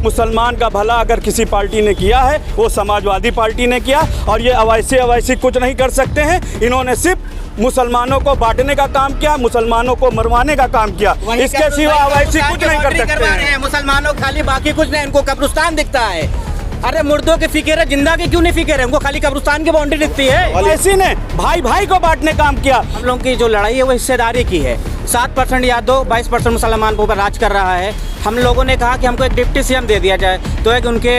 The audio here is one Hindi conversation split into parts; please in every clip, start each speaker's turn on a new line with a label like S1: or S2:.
S1: मुसलमान का भला अगर किसी पार्टी ने किया है वो समाजवादी पार्टी ने किया, और ये अवैसी कुछ नहीं कर सकते हैं। इन्होंने सिर्फ मुसलमानों को बांटने का काम किया, मुसलमानों को मरवाने का काम किया, इसके सिवा अवैसी कुछ नहीं कर सकते हैं।
S2: मुसलमानों खाली, बाकी कुछ नहीं, इनको कब्रिस्तान दिखता है। अरे मुर्दों की फिक्र है, जिंदा की क्यों नहीं फिक्र है? उनको खाली कब्रिस्तान की बाउंड्री दिखती है।
S1: अवैसी ने भाई भाई को बांटने काम किया।
S2: हम लोगों की जो लड़ाई है वो हिस्सेदारी की है। 7% यादव, 22% मुसलमान के ऊपर राज कर रहा है। हम लोगों ने कहा कि हमको एक डिप्टी सीएम दे दिया जाए, तो एक उनके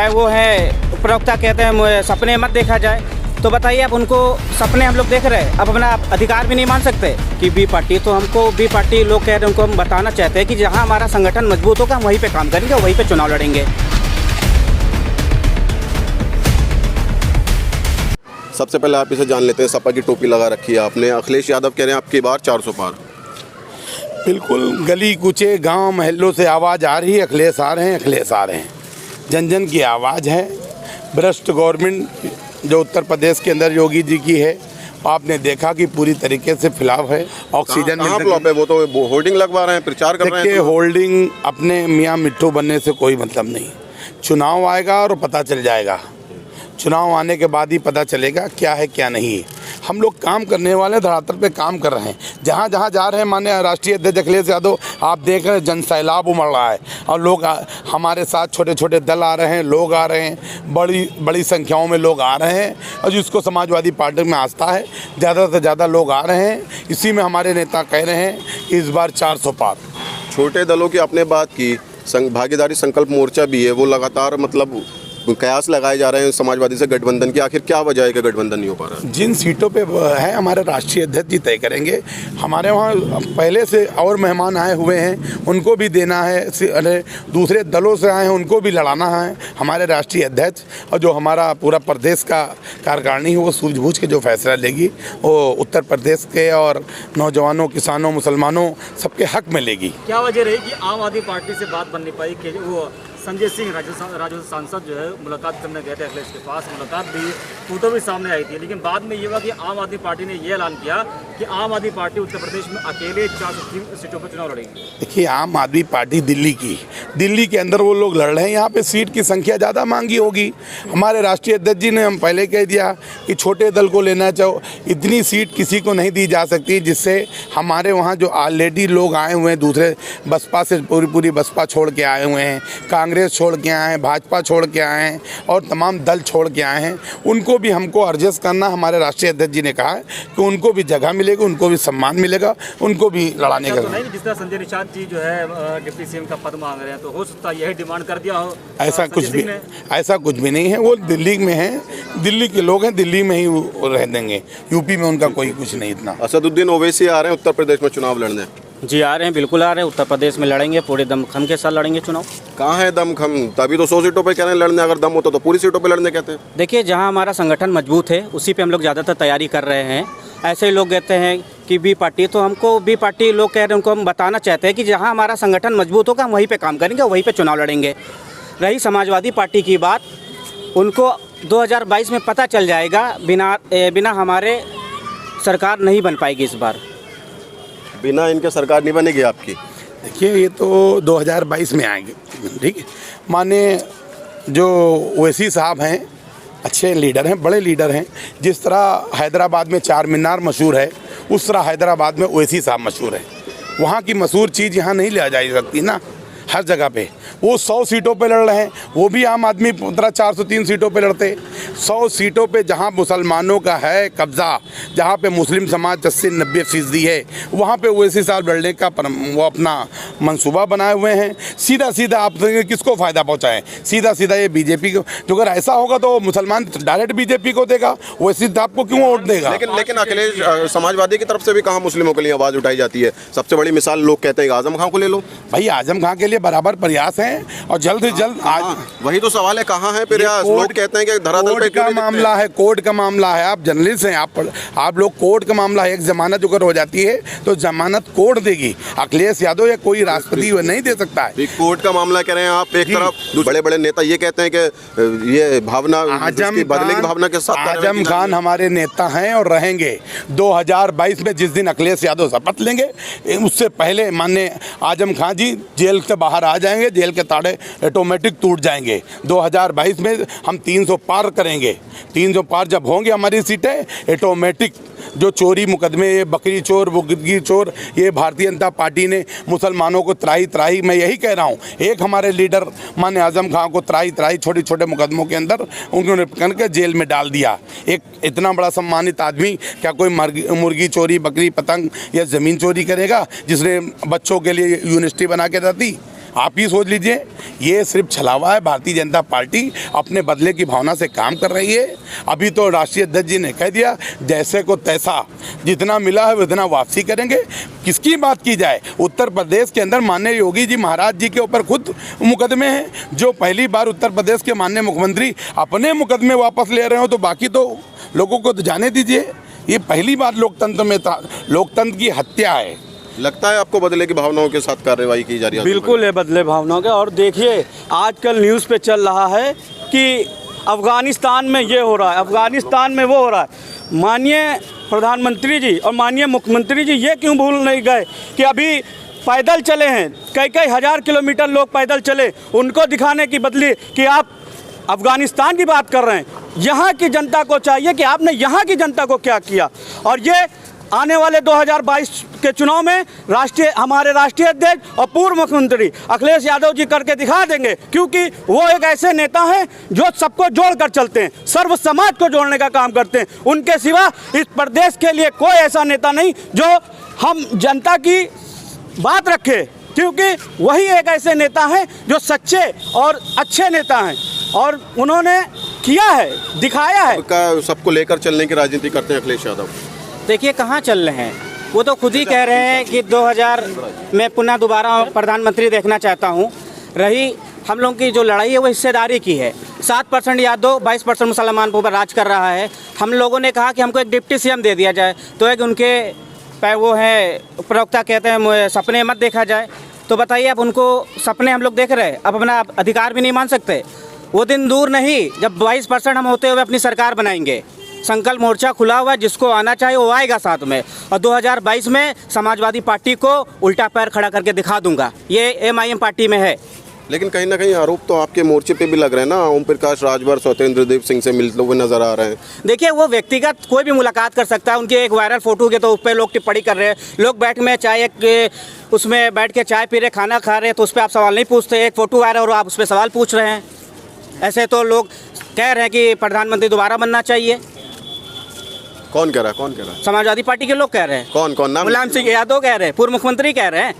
S2: वो है प्रवक्ता कहते हैं सपने मत देखा जाए। तो बताइए, अब उनको सपने हम लोग देख रहे हैं, अब अपना अधिकार भी नहीं मान सकते कि बी पार्टी। तो हमको बी पार्टी लोग कह रहे हैं, उनको हम बताना चाहते हैं कि जहां हमारा संगठन मजबूत होगा हम वहीं पे काम करेंगे और वहीं पे चुनाव लड़ेंगे।
S3: सबसे पहले आप इसे जान लेते हैं, सपा की टोपी लगा रखी है आपने। अखिलेश यादव कह रहे हैं आपकी बार 400 पार।
S4: बिल्कुल, गली कूचे गांव महल्लों से आवाज़ आ रही है, अखिलेश आ रहे हैं, अखिलेश आ रहे हैं। जन जन की आवाज़ है। भ्रष्ट गवर्नमेंट जो उत्तर प्रदेश के अंदर योगी जी की है, आपने देखा कि पूरी तरीके से फ्लॉप है। ऑक्सीजन
S3: कहाँ फ्लॉप है? वो तो होर्डिंग लगवा रहे हैं, प्रचार कर रहे हैं।
S4: होल्डिंग अपने मियाँ मिट्ठू बनने से कोई मतलब नहीं। चुनाव आएगा और पता चल जाएगा। चुनाव आने के बाद ही पता चलेगा क्या है क्या नहीं है। हम लोग काम करने वाले धरातल पे काम कर रहे हैं। जहाँ जहाँ जा रहे हैं, माननीय राष्ट्रीय अध्यक्ष अखिलेश यादव, आप देख रहे हैं जन सैलाब उमड़ रहा है और लोग हमारे साथ छोटे छोटे दल आ रहे हैं, लोग आ रहे हैं, बड़ी संख्याओं में लोग आ रहे हैं। और जिसको समाजवादी पार्टी में आस्था है, ज़्यादा से ज़्यादा लोग आ रहे हैं। इसी में हमारे नेता कह रहे हैं कि इस बार 400 पार।
S3: छोटे दलों की आपने बात की, भागीदारी संकल्प मोर्चा भी है, वो लगातार मतलब कयास लगाए जा रहे हैं समाजवादी से गठबंधन की। आखिर क्या वजह है कि गठबंधन नहीं हो पा रहा?
S4: जिन सीटों पे है हमारे राष्ट्रीय अध्यक्ष जी तय करेंगे। हमारे वहाँ पहले से और मेहमान आए हुए हैं, उनको भी देना है। दूसरे दलों से आए हैं, उनको भी लड़ाना है। हमारे राष्ट्रीय अध्यक्ष और जो हमारा पूरा प्रदेश का कार्यकारिणी है, वो सूझबूझ के जो फैसला लेगी, वो उत्तर प्रदेश के और नौजवानों, किसानों, मुसलमानों सबके हक में लेगी।
S5: क्या वजह रही कि आम आदमी पार्टी से बात बन नहीं पाई कि वो संजय सिंह राज्यसभा सांसद जो है मुलाकात करने गए थे अखिलेश के पास, मुलाकात भी फोटो भी सामने आई थी, लेकिन बाद में ये हुआ कि आम आदमी पार्टी ने ये ऐलान किया कि आम आदमी पार्टी उत्तर प्रदेश में अकेले 403 सीटों पर चुनाव लड़ेगी।
S4: देखिए, आम आदमी पार्टी दिल्ली के अंदर वो लोग लड़ रहे हैं। यहाँ पे सीट की संख्या ज़्यादा मांगी होगी। हमारे राष्ट्रीय अध्यक्ष जी ने हम पहले कह दिया कि छोटे दल को लेना चाहो, इतनी सीट किसी को नहीं दी जा सकती, जिससे हमारे वहाँ जो ऑलरेडी लोग आए हुए हैं, दूसरे बसपा से पूरी बसपा छोड़ के आए हुए हैं, कांग्रेस छोड़ के आए हैं, भाजपा छोड़ के आए हैं और तमाम दल छोड़ के आए हैं, उनको भी हमको एडजस्ट करना। हमारे राष्ट्रीय अध्यक्ष जी ने कहा है कि उनको भी जगह मिलेगी, उनको भी सम्मान मिलेगा, उनको भी लड़ाने का।
S5: तो नहीं, जिस तरह संजय निषाद जी जो है डिप्टी सीएम का पद मांग रहे हैं, तो हो सकता है यही डिमांड कर दिया हो। ऐसा
S4: कुछ भी नहीं है। वो दिल्ली में है, दिल्ली के लोग हैं, दिल्ली में ही रह देंगे। यूपी में उनका कोई कुछ नहीं इतना।
S3: असदुद्दीन ओवैसी आ रहे हैं उत्तर प्रदेश में चुनाव लड़ने।
S2: जी आ रहे हैं, बिल्कुल आ रहे हैं। उत्तर प्रदेश में लड़ेंगे, पूरे दमखम के साथ लड़ेंगे चुनाव।
S3: कहाँ है दमखम? तभी तो 100 सीटों पे कह रहे हैं लड़ने। अगर दम होता तो पूरी सीटों पे लड़ने कहते हैं।
S2: देखिए, जहां हमारा संगठन मजबूत है उसी पे हम लोग ज़्यादातर तैयारी कर रहे हैं। ऐसे ही लोग कहते हैं कि बी पार्टी, तो हमको बी पार्टी लोग कह रहे हैं, उनको हम बताना चाहते हैं कि जहाँ हमारा संगठन मजबूत होगा हम वहीं पर काम करेंगे और वहीं पर चुनाव लड़ेंगे। रही समाजवादी पार्टी की बात, उनको 2022 में पता चल जाएगा। बिना हमारे सरकार नहीं बन पाएगी इस बार।
S3: बिना इनके सरकार नहीं बनेगी आपकी?
S4: देखिए, ये तो 2022 में आएंगे, ठीक है। माने जो ओवैसी साहब हैं, अच्छे लीडर हैं, बड़े लीडर हैं। जिस तरह हैदराबाद में चार मीनार मशहूर है, उस तरह हैदराबाद में ओवैसी साहब मशहूर है। वहाँ की मशहूर चीज़ यहाँ नहीं ले जा सकती ना, हर जगह पे। वो 100 सीटों पे लड़ रहे हैं, वो भी आम आदमी 403 सीटों पे लड़ते। 100 सीटों पे जहाँ मुसलमानों का है कब्जा, जहाँ पे मुस्लिम समाज 80-90% है, वहाँ पे ओवैसी साहब लड़ने का वो अपना मंसूबा बनाए हुए हैं। सीधा आप किसको फ़ायदा पहुँचाएं? सीधा ये बीजेपी को। जो अगर ऐसा होगा तो मुसलमान डायरेक्ट बीजेपी को देगा, ओवैसी साहब को क्यों वोट देगा?
S3: लेकिन अखिलेश, समाजवादी की तरफ से भी कहाँ मुस्लिमों के लिए आवाज़ उठाई जाती है? सबसे बड़ी मिसाल लोग कहते हैं आजम खां को ले लो।
S4: भाई, आजम खां के लिए बराबर प्रयास है और जल्द से जल्द
S3: वही तो सवाल है, कहाँ है प्रयास? लोग कहते हैं कि धरातल पे
S4: का मामला है, कोर्ट का मामला है। आप जर्नलिस्ट हैं, आप लोग कोर्ट का मामला है। एक जमानत अगर हो जाती है तो जमानत कोर्ट देगी। अखिलेश यादव या कोई राष्ट्रपति नहीं दे सकता है।
S3: कोर्ट का मामला कह रहे हैं आप। एक तरफ बड़े नेता ये कहते हैं कि ये भावना बदले की भावना के साथ।
S4: आजम खान हमारे नेता हैं और रहेंगे। 2022 में जिस दिन अखिलेश यादव शपथ लेंगे, उससे पहले माननीय आजम खान जी जेल से बाहर बाहर आ जाएंगे, जेल के ताड़े ऑटोमेटिक टूट जाएंगे। 2022 में हम 300 पार करेंगे। 300 पार जब होंगे हमारी सीटें, ऑटोमेटिक जो चोरी मुकदमे, ये बकरी चोर, बुगदगी चोर, ये भारतीय जनता पार्टी ने मुसलमानों को त्राही, मैं यही कह रहा हूँ, एक हमारे लीडर माननीय आजम खां को त्राही छोटे छोटे मुकदमों के अंदर उन्होंने पकड़ के जेल में डाल दिया। एक इतना बड़ा सम्मानित आदमी क्या कोई मुर्गी चोरी, बकरी, पतंग या ज़मीन चोरी करेगा, जिसने बच्चों के लिए यूनिवर्सिटी बना के दी? आप ही सोच लीजिए, ये सिर्फ छलावा है। भारतीय जनता पार्टी अपने बदले की भावना से काम कर रही है। अभी तो राष्ट्रीय अध्यक्ष जी ने कह दिया, जैसे को तैसा, जितना मिला है उतना वापसी करेंगे। किसकी बात की जाए, उत्तर प्रदेश के अंदर माननीय योगी जी महाराज जी के ऊपर खुद मुकदमे हैं। जो पहली बार उत्तर प्रदेश के माननीय मुख्यमंत्री अपने मुकदमे वापस ले रहे हो, तो बाकी तो लोगों को तो जाने दीजिए। ये पहली बार लोकतंत्र में लोकतंत्र की हत्या है।
S3: लगता है आपको बदले की भावनाओं के साथ कार्रवाई की जा रही है?
S1: बिल्कुल है, बदले भावनाओं के। और देखिए, आजकल न्यूज़ पे चल रहा है कि अफ़गानिस्तान में ये हो रहा है, अफ़गानिस्तान में वो हो रहा है। माननीय प्रधानमंत्री जी और माननीय मुख्यमंत्री जी ये क्यों भूल नहीं गए कि अभी पैदल चले हैं, कई हज़ार किलोमीटर लोग पैदल चले, उनको दिखाने की बदली कि आप अफ़गानिस्तान की बात कर रहे हैं। यहाँ की जनता को चाहिए कि आपने यहाँ की जनता को क्या किया। और ये आने वाले 2022 के चुनाव में हमारे राष्ट्रीय अध्यक्ष और पूर्व मुख्यमंत्री अखिलेश यादव जी करके दिखा देंगे, क्योंकि वो एक ऐसे नेता हैं जो सबको जोड़कर चलते हैं, सर्व समाज को जोड़ने का काम करते हैं। उनके सिवा इस प्रदेश के लिए कोई ऐसा नेता नहीं जो हम जनता की बात रखे, क्योंकि वही एक ऐसे नेता हैं जो सच्चे और अच्छे नेता हैं और उन्होंने किया है, दिखाया है।
S3: सबको लेकर चलने की राजनीति करते हैं अखिलेश यादव।
S2: देखिए कहाँ चल रहे हैं, वो तो खुद ही कह रहे हैं कि 2000 में पुनः दोबारा प्रधानमंत्री देखना चाहता हूँ। रही हम लोगों की जो लड़ाई है वो हिस्सेदारी की है। 7% यादव, 22% मुसलमान के ऊपर राज कर रहा है। हम लोगों ने कहा कि हमको एक डिप्टी सीएम दे दिया जाए, तो एक उनके वो है प्रवक्ता कहते हैं सपने मत देखा जाए। तो बताइए, अब उनको सपने हम लोग देख रहे हैं, अब अपना अधिकार भी नहीं मान सकते। वो दिन दूर नहीं जब 22% हम होते हुए अपनी सरकार बनाएंगे। संकल्प मोर्चा खुला हुआ है, जिसको आना चाहिए वो आएगा साथ में। और 2022 में समाजवादी पार्टी को उल्टा पैर खड़ा करके दिखा दूंगा। ये MIM पार्टी में है।
S3: लेकिन कहीं ना कहीं आरोप तो आपके मोर्चे पे भी लग रहे हैं ना। ओम प्रकाश राजभर स्वतंत्र देव सिंह से मिलते हुए नजर आ रहे हैं।
S2: देखिए, वो व्यक्तिगत कोई भी मुलाकात कर सकता है। उनकी एक वायरल फोटो के तो उस पर लोग टिप्पणी कर रहे हैं। लोग बैठ में उसमें बैठ के चाय पी रहे, खाना खा रहे, तो उस पर आप सवाल नहीं पूछते। एक फोटो वायरल और आप उस पर सवाल पूछ रहे हैं। ऐसे तो लोग कह रहे हैं कि प्रधानमंत्री दोबारा बनना चाहिए।
S3: कौन कह रहा है?
S2: समाजवादी पार्टी के लोग कह रहे हैं। कौन नाम? मुलायम सिंह यादव कह रहे हैं, पूर्व मुख्यमंत्री कह रहे हैं।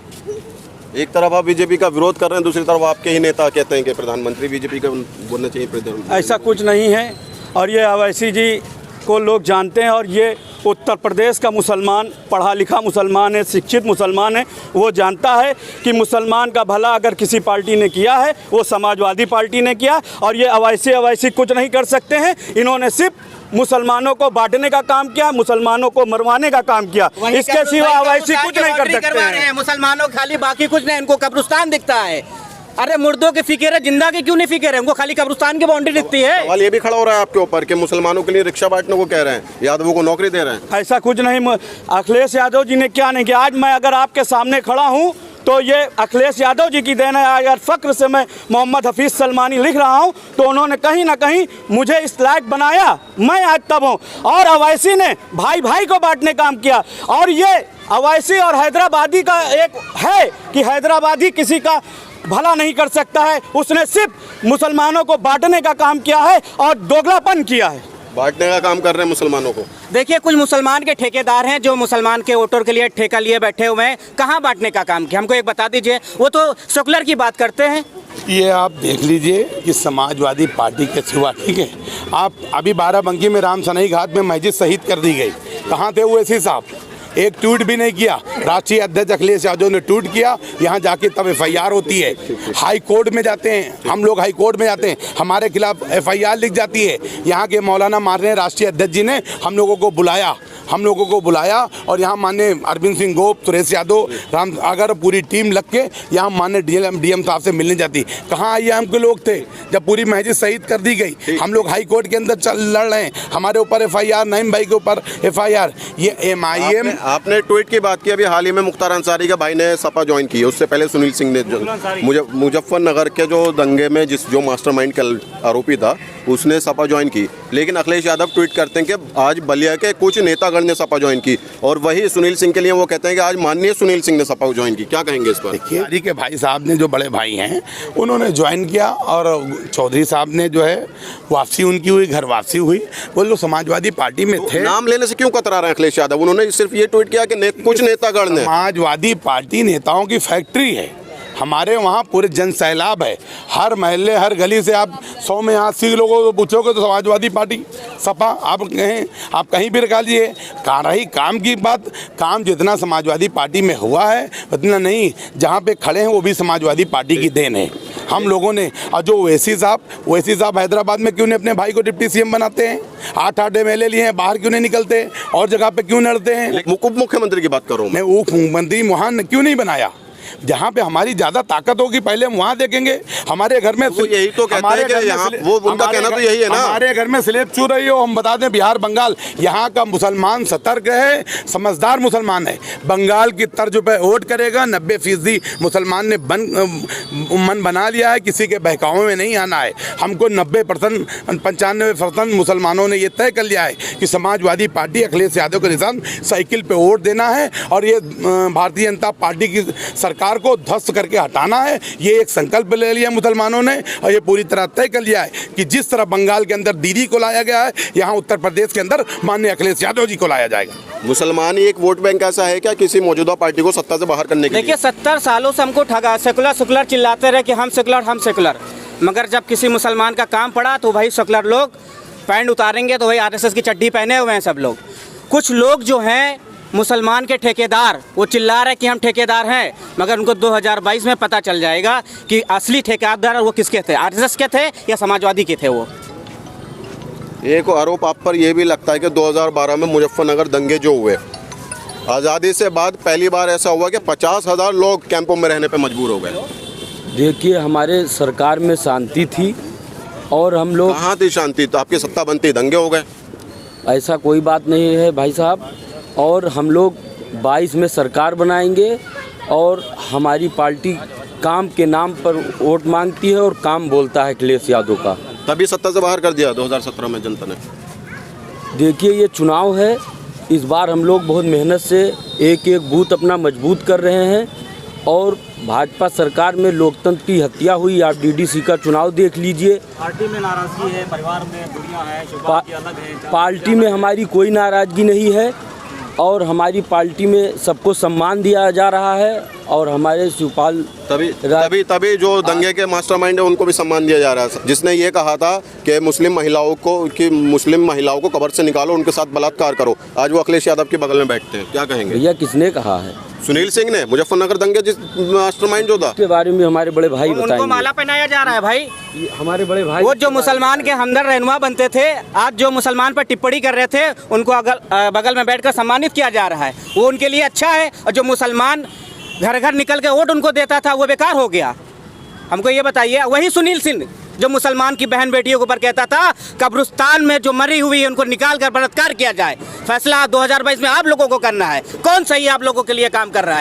S3: एक तरफ आप बीजेपी का विरोध कर रहे हैं, दूसरी तरफ आपके ही नेता कहते हैं कि प्रधानमंत्री बीजेपी का बनना चाहिए।
S1: ऐसा कुछ नहीं है। और ये अवैसी जी को लोग जानते हैं। और ये उत्तर प्रदेश का मुसलमान, पढ़ा लिखा मुसलमान है, शिक्षित मुसलमान है, वो जानता है कि मुसलमान का भला अगर किसी पार्टी ने किया है वो समाजवादी पार्टी ने किया। और ये अवैसी कुछ नहीं कर सकते हैं। इन्होंने सिर्फ मुसलमानों को बांटने का काम किया, मुसलमानों को मरवाने का काम किया। इसके सिवा अवैसी कुछ नहीं कर सकते हैं।
S2: मुसलमानों खाली, बाकी कुछ नहीं। इनको कब्रिस्तान दिखता है। अरे मुर्दों के फिक्र है, जिंदा के क्यों नहीं फिक्र है? उनको खाली कब्रिस्तान की बाउंड्री दिखती है।
S3: सवाल ये भी खड़ा हो रहा है आपके ऊपर कि मुसलमानों के लिए रिक्शा बांटने को कह रहे हैं, यादवों को नौकरी दे रहे हैं।
S1: ऐसा कुछ नहीं। अखिलेश यादव जी ने क्या नहीं किया। आज मैं अगर आपके सामने खड़ा हूँ तो ये अखिलेश यादव जी की देन है। अगर फ़ख्र से मैं मोहम्मद हफीज़ सलमानी लिख रहा हूँ तो उन्होंने कहीं ना कहीं मुझे इस लायक बनाया, मैं आज तब हूँ। और अवैसी ने भाई को बांटने काम किया। और ये अवैसी और हैदराबादी का एक है कि हैदराबादी किसी का भला नहीं कर सकता है। उसने सिर्फ मुसलमानों को बांटने का काम किया है और दोगलापन किया है।
S3: बांटने का काम कर रहे हैं मुसलमानों को।
S2: देखिए, कुछ मुसलमान के ठेकेदार हैं जो मुसलमान के वोटर के लिए ठेका लिए बैठे हुए हैं। कहाँ बांटने का काम किया, हमको एक बता दीजिए। वो तो सेकुलर की बात करते हैं।
S4: ये आप देख लीजिए कि समाजवादी पार्टी के सिवा, ठीक है, आप अभी बाराबंकी में राम सनई घाट में मस्जिद शहीद कर दी गई, कहाँ थे ओवैसी साहब? एक ट्वीट भी नहीं किया। राष्ट्रीय अध्यक्ष अखिलेश यादव ने ट्वीट किया, यहाँ जाके तब FIR होती है। हाई कोर्ट में जाते हैं हम लोग, हाई कोर्ट में जाते हैं, हमारे खिलाफ FIR लिख जाती है। यहाँ के मौलाना मार रहे हैं, राष्ट्रीय अध्यक्ष जी ने हम लोगों को बुलाया, हम लोगों को बुलाया और यहाँ माननीय अरविंद सिंह गोप, सुरेश यादव, राम अगर पूरी टीम लग के यहाँ माननीय डीएम साहब से मिलने जाती। कहाँ आइए हमके लोग थे जब पूरी मस्जिद शहीद कर दी गई। हम लोग हाई कोर्ट के अंदर लड़ रहे हैं, हमारे ऊपर FIR, नईम भाई के ऊपर FIR। ये MIM
S3: आपने ट्वीट की बात की, अभी हाल ही में मुख्तार अंसारी का भाई ने सपा ज्वाइन की, उससे पहले सुनील सिंह ने मुजफ्फरनगर के जो दंगे में जो मास्टरमाइंड का आरोपी था उसने सपा ज्वाइन की। लेकिन अखिलेश यादव ट्वीट करते हैं कि आज बलिया के कुछ नेतागण ने सपा ज्वाइन की, और वही सुनील सिंह के लिए वो कहते हैं कि आज माननीय सुनील सिंह ने सपा ज्वाइन की। क्या कहेंगे इस पर?
S4: देखिए के भाई साहब ने, जो बड़े भाई हैं, उन्होंने ज्वाइन किया और चौधरी साहब ने जो है वापसी उनकी हुई, घर वापसी हुई। वो लोग समाजवादी पार्टी में थे।
S3: नाम लेने से क्यों कतरा रहे हैं अखिलेश यादव? उन्होंने सिर्फ ये ट्वीट किया कि कुछ नेतागण ने।
S4: समाजवादी पार्टी नेताओं की फैक्ट्री है। हमारे वहाँ पूरे जन सैलाब है, हर महल्ले हर गली से आप 100 में 80 लोगों को पूछोगे तो समाजवादी पार्टी, सपा, आप कहीं भी रखा लीजिए। रही काम की बात, काम जितना समाजवादी पार्टी में हुआ है उतना नहीं, जहाँ पे खड़े हैं वो भी समाजवादी पार्टी की देन है। हम लोगों ने, और जो ओवैसी साहब हैदराबाद में क्यों नहीं अपने भाई को डिप्टी CM बनाते हैं? 8 MLA लिए हैं, बाहर क्यों नहीं निकलते और जगह पे क्यों लड़ते हैं?
S3: उप मुख्यमंत्री की बात करो।
S4: मैं उप मुख्यमंत्री वहाँ क्यों नहीं बनाया? जहाँ पे हमारी ज़्यादा ताकत होगी पहले हम वहाँ देखेंगे। हमारे घर में
S3: वो यही तो कहते हैं कि यहाँ वो उनका कहना तो यही है ना,
S4: हमारे घर में स्लेब चू रही हो। हम बता दें बिहार बंगाल, यहाँ का मुसलमान सतर्क है, समझदार मुसलमान है। बंगाल की तर्ज पे वोट करेगा। 90% मुसलमान ने मन बना लिया है, किसी के बहकावे में नहीं आना है। हमको 90%, 95% मुसलमानों ने ये तय कर लिया है कि समाजवादी पार्टी अखिलेश यादव के निशान साइकिल पे वोट देना है और ये भारतीय जनता पार्टी की सरकार को ध्वस्त करके हटाना है। ये एक संकल्प ले लिया मुसलमानों ने और ये पूरी तरह तय कर लिया है कि जिस तरह बंगाल के अंदर दीदी को लाया गया है, यहाँ उत्तर प्रदेश के अंदर माननीय अखिलेश यादव जी को लाया जाएगा।
S3: मुसलमान ही एक वोट बैंक ऐसा है क्या किसी मौजूदा पार्टी को सत्ता से बाहर करने के लिए?
S2: देखिए 70 सालों से हमको ठगा, सेकुलर चिल्लाते रहे कि हम सेकुलर, मगर जब किसी मुसलमान का काम पड़ा तो भाई सेकुलर लोग पैंट उतारेंगे तो भाई RSS की चड्डी पहने हुए हैं सब लोग। कुछ लोग जो हैं मुसलमान के ठेकेदार, वो चिल्ला रहे कि हम ठेकेदार हैं, मगर उनको 2022 में पता चल जाएगा कि असली ठेकेदार वो किसके थे, RSS के थे या समाजवादी के थे। वो
S3: एक आरोप आप पर यह भी लगता है कि 2012 में मुजफ्फरनगर दंगे जो हुए, आज़ादी से बाद पहली बार ऐसा हुआ कि 50,000 लोग कैंपों में रहने पर मजबूर हो गए।
S6: देखिए हमारे सरकार में शांति थी और हम लोग,
S3: कहाँ थी शांति? तो आपकी सत्ता बनती दंगे हो गए।
S6: ऐसा कोई बात नहीं है भाई साहब। और हम लोग 22 में सरकार बनाएंगे और हमारी पार्टी काम के नाम पर वोट मांगती है और काम बोलता है अखिलेश यादव का।
S3: तभी सत्ता से बाहर कर दिया 2017 में जनता ने।
S6: देखिए ये चुनाव है, इस बार हम लोग बहुत मेहनत से एक एक बूथ अपना मजबूत कर रहे हैं और भाजपा सरकार में लोकतंत्र की हत्या हुई। आप DDC का चुनाव देख लीजिए।
S5: पार्टी में नाराजगी है, परिवार में दूरियां हैं, अलग है।
S6: पार्टी में हमारी कोई नाराजगी नहीं है और हमारी पार्टी में सबको सम्मान दिया जा रहा है और हमारे शिवपाल
S3: तभी जो दंगे के मास्टरमाइंड है उनको भी सम्मान दिया जा रहा है। जिसने ये कहा था कि मुस्लिम महिलाओं को कब्र से निकालो, उनके साथ बलात्कार करो, आज वो अखिलेश यादव के बगल में बैठते हैं। क्या कहेंगे?
S6: भैया किसने कहा है?
S3: सुनील सिंह ने, मुजफ्फरनगर दंगे जिस मास्टरमाइंड जो था
S6: के बारे में हमारे बड़े भाई बताएंगे।
S2: उनको माला पहनाया जा रहा है भाई।
S6: हमारे बड़े भाई,
S2: वो जो मुसलमान के हमदर्द रहनुमा बनते थे, आज जो मुसलमान पर टिप्पणी कर रहे थे, उनको बगल में बैठकर सम्मानित किया जा रहा है। वो उनके लिए अच्छा है। और जो मुसलमान घर घर निकल के वोट उनको देता था वो बेकार हो गया। हमको ये बताइए, वही सुनील सिंह जो मुसलमान की बहन बेटियों के ऊपर कहता था कब्रिस्तान में जो मरी हुई है उनको निकाल कर बलात्कार किया जाए। फैसला 2022 में आप लोगों को करना है, कौन सही आप लोगों के लिए काम कर रहा है।